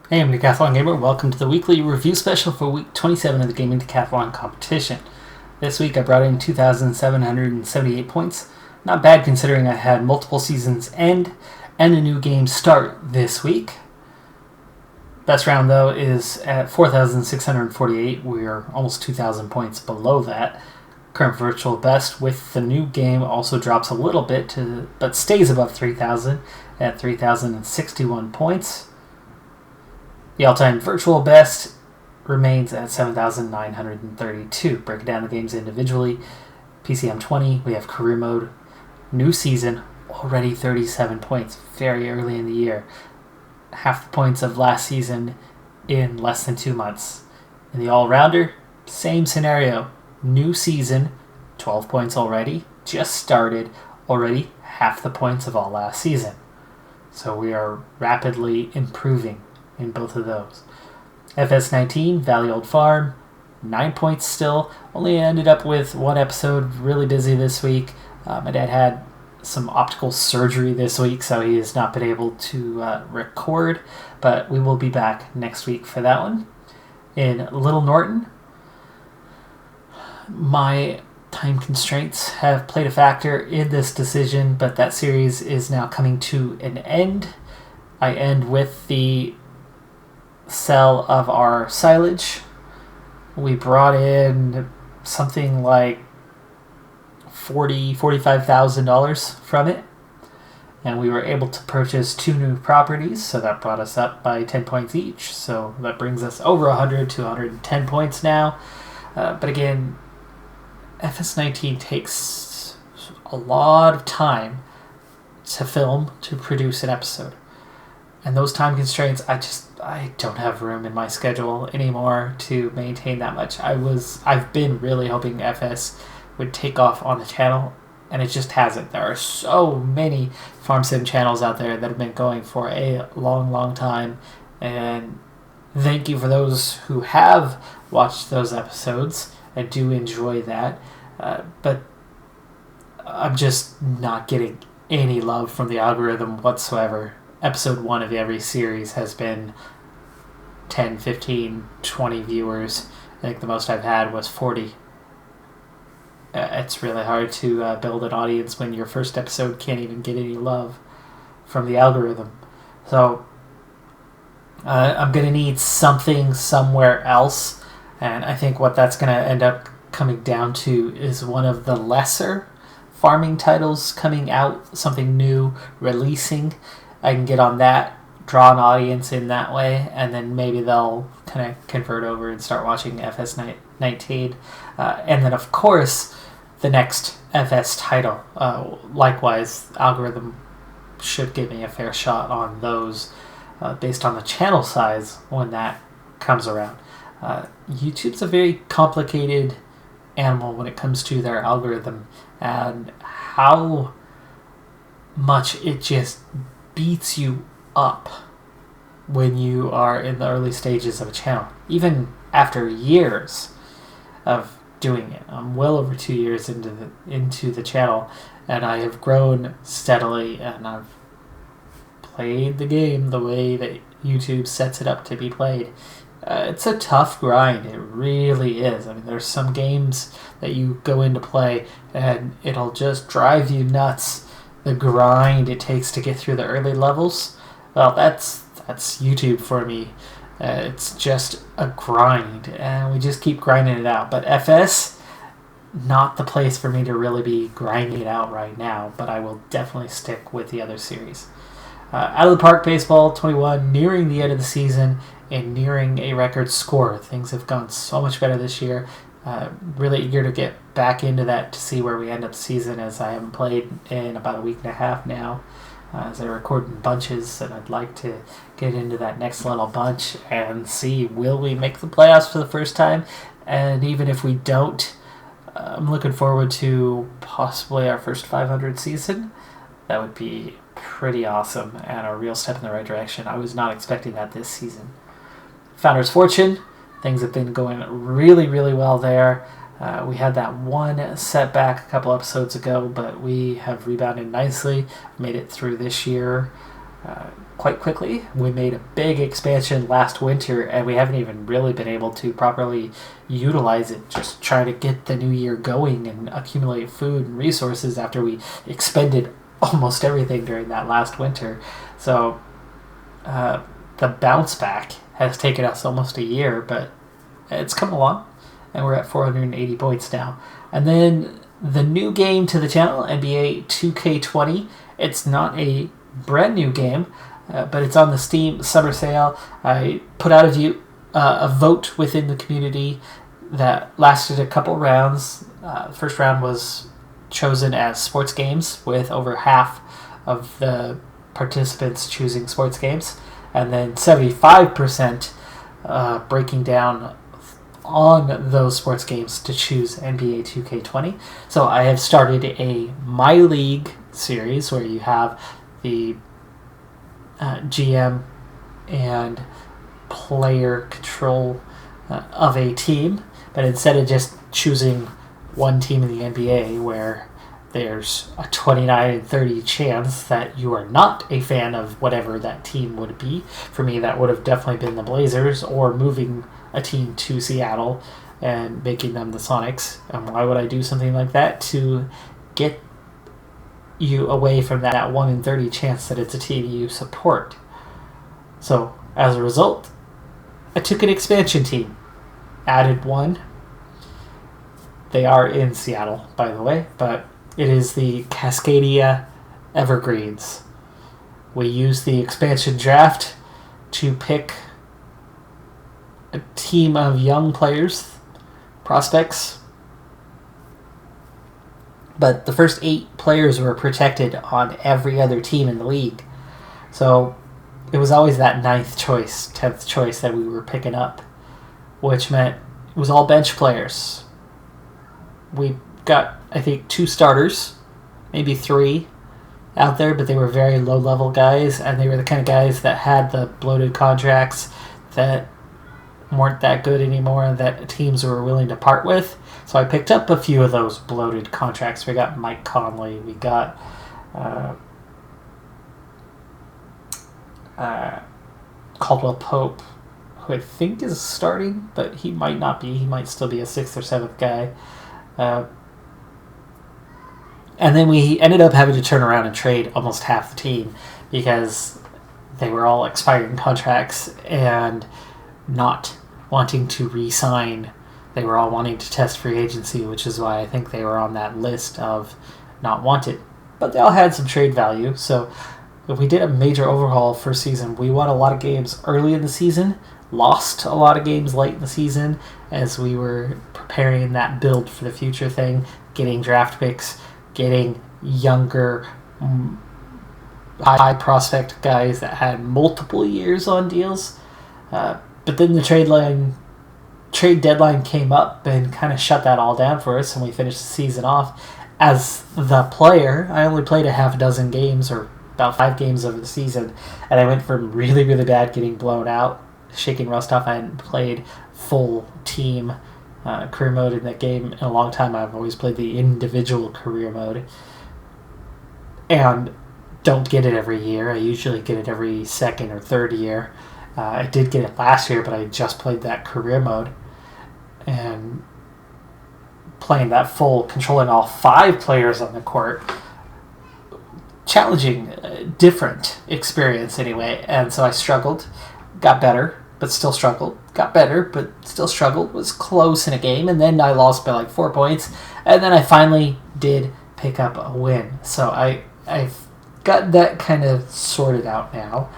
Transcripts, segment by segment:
Hey, I'm Decathlon Gamer. Welcome to the weekly review special for week 27 of the Gaming Decathlon competition. This week I brought in 2,778 points. Not bad considering I had multiple seasons end and a new game start this week. Best round though is at 4,648. We're almost 2,000 points below that. Current virtual best with the new game also drops a little bit, but stays above 3,000 at 3,061 points. The all-time virtual best remains at 7,932. Breaking down the games individually, PCM 20, we have career mode, new season, already 37 points, very early in the year. Half the points of last season in less than 2 months. In the all-rounder, same scenario, new season, 12 points already, just started, already half the points of all last season. So we are rapidly improving in both of those. FS19, Valley Old Farm, 9 points still. Only ended up with one episode, really busy this week. My dad had some optical surgery this week, so he has not been able to record, but we will be back next week for that one. In Little Norton, my time constraints have played a factor in this decision, but that series is now coming to an end. I end with the sell of our silage. We brought in something like $45,000 from it, and we were able to purchase 2 new properties, so that brought us up by 10 points each, so that brings us over 100 to 110 points now. But again, FS19 takes a lot of time to film, to produce an episode. And those time constraints, I don't have room in my schedule anymore to maintain that much. I've been really hoping FS would take off on the channel, and it just hasn't. There are so many farm sim channels out there that have been going for a long, long time, and thank you for those who have watched those episodes. I do enjoy that, but I'm just not getting any love from the algorithm whatsoever. Episode 1 of every series has been 10, 15, 20 viewers. I think the most I've had was 40. It's really hard to build an audience when your first episode can't even get any love from the algorithm. So I'm going to need something somewhere else, and I think what that's going to end up coming down to is one of the lesser farming titles coming out, something new, releasing. I can get on that, draw an audience in that way, and then maybe they'll kind of convert over and start watching FS19. And then, of course, the next FS title. Likewise, algorithm should give me a fair shot on those based on the channel size when that comes around. YouTube's a very complicated animal when it comes to their algorithm and how much it just beats you up when you are in the early stages of a channel, even after years of doing it. I'm well over 2 years into the channel, and I have grown steadily, and I've played the game the way that YouTube sets it up to be played. It's a tough grind, it really is. I mean, there's some games that you go into play and it'll just drive you nuts. The grind it takes to get through the early levels, well, that's YouTube for me. It's just a grind, and we just keep grinding it out. But FS, not the place for me to really be grinding it out right now, but I will definitely stick with the other series. Out of the Park Baseball 21, nearing the end of the season and nearing a record score. Things have gone so much better this year. Really eager to get back into that to see where we end up the season, as I haven't played in about a week and a half now, as I record in bunches, and I'd like to get into that next little bunch and see, will we make the playoffs for the first time? And even if we don't, I'm looking forward to possibly our first 500 season. That would be pretty awesome and a real step in the right direction. I was not expecting that this season. Founder's Fortune. Things have been going really, really well there. We had that one setback a couple episodes ago, but we have rebounded nicely. Made it through this year. quite quickly. We made a big expansion last winter, and we haven't even really been able to properly utilize it, just trying to get the new year going and accumulate food and resources after we expended almost everything during that last winter. So the bounce back has taken us almost a year, but it's come along, and we're at 480 points now. And then the new game to the channel, NBA 2K20, it's not a brand new game, but it's on the Steam summer sale. I put out a vote within the community that lasted a couple rounds. The first round was chosen as sports games, with over half of the participants choosing sports games, and then 75% breaking down on those sports games to choose NBA 2K20. So I have started a My League series where you have the GM and player control of a team, but instead of just choosing one team in the NBA where there's a 29-30 chance that you are not a fan of whatever that team would be. For me, that would have definitely been the Blazers, or moving a team to Seattle and making them the Sonics. And why would I do something like that? To get you away from that 1 in 30 chance that it's a team you support. So, as a result, I took an expansion team, added one. They are in Seattle, by the way, but it is the Cascadia Evergreens. We use the expansion draft to pick a team of young players, prospects, but the first 8 players were protected on every other team in the league. So it was always that 9th choice, 10th choice that we were picking up, which meant it was all bench players. We got, I think, 2 starters, maybe 3 out there, but they were very low-level guys, and they were the kind of guys that had the bloated contracts that weren't that good anymore, that teams were willing to part with. So I picked up a few of those bloated contracts. We got Mike Conley, we got Caldwell Pope, who I think is starting, but he might not be. He might still be a 6th or 7th guy. And then we ended up having to turn around and trade almost half the team because they were all expiring contracts and not wanting to re-sign. They were all wanting to test free agency, which is why I think they were on that list of not wanted. But they all had some trade value, so if we did a major overhaul first season, we won a lot of games early in the season, lost a lot of games late in the season as we were preparing that build for the future thing, getting draft picks, getting younger, high prospect guys that had multiple years on deals. But then the trade deadline came up and kind of shut that all down for us, and we finished the season off. As the player, I only played a half a dozen games, or about 5 games over the season, and I went from really, really bad, getting blown out, shaking rust off. I hadn't played full team career mode in that game in a long time. I've always played the individual career mode, and don't get it every year. I usually get it every 2nd or 3rd year. I did get it last year, but I just played that career mode, and playing that full, controlling all 5 players on the court, challenging, different experience anyway. And so I struggled, got better, but still struggled, got better, but still struggled, was close in a game, and then I lost by like 4 points, and then I finally did pick up a win. So I've got that kind of sorted out now.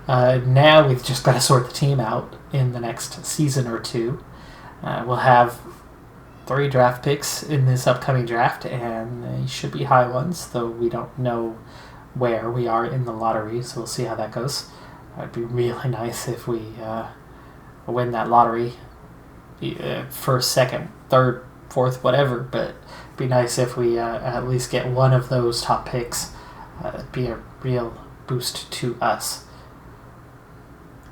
Now we've just got to sort the team out in the next season or 2. We'll have 3 draft picks in this upcoming draft, and they should be high ones, though we don't know where we are in the lottery, so we'll see how that goes. It'd be really nice if we win that lottery, first, second, third, fourth, whatever, but it'd be nice if we at least get one of those top picks. It'd be a real boost to us.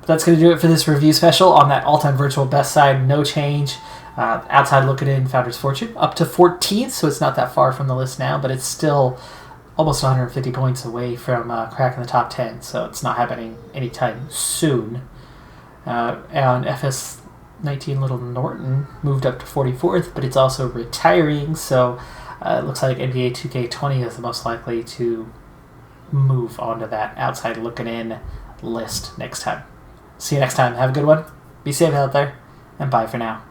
But that's going to do it for this review special. On that all-time virtual best side, no change. Outside looking in, Founder's Fortune, up to 14th, so it's not that far from the list now, but it's still almost 150 points away from cracking the top 10, so it's not happening anytime soon. And FS19 Little Norton moved up to 44th, but it's also retiring, so it looks like NBA 2K20 is the most likely to move onto that outside looking in list next time. See you next time. Have a good one. Be safe out there, and bye for now.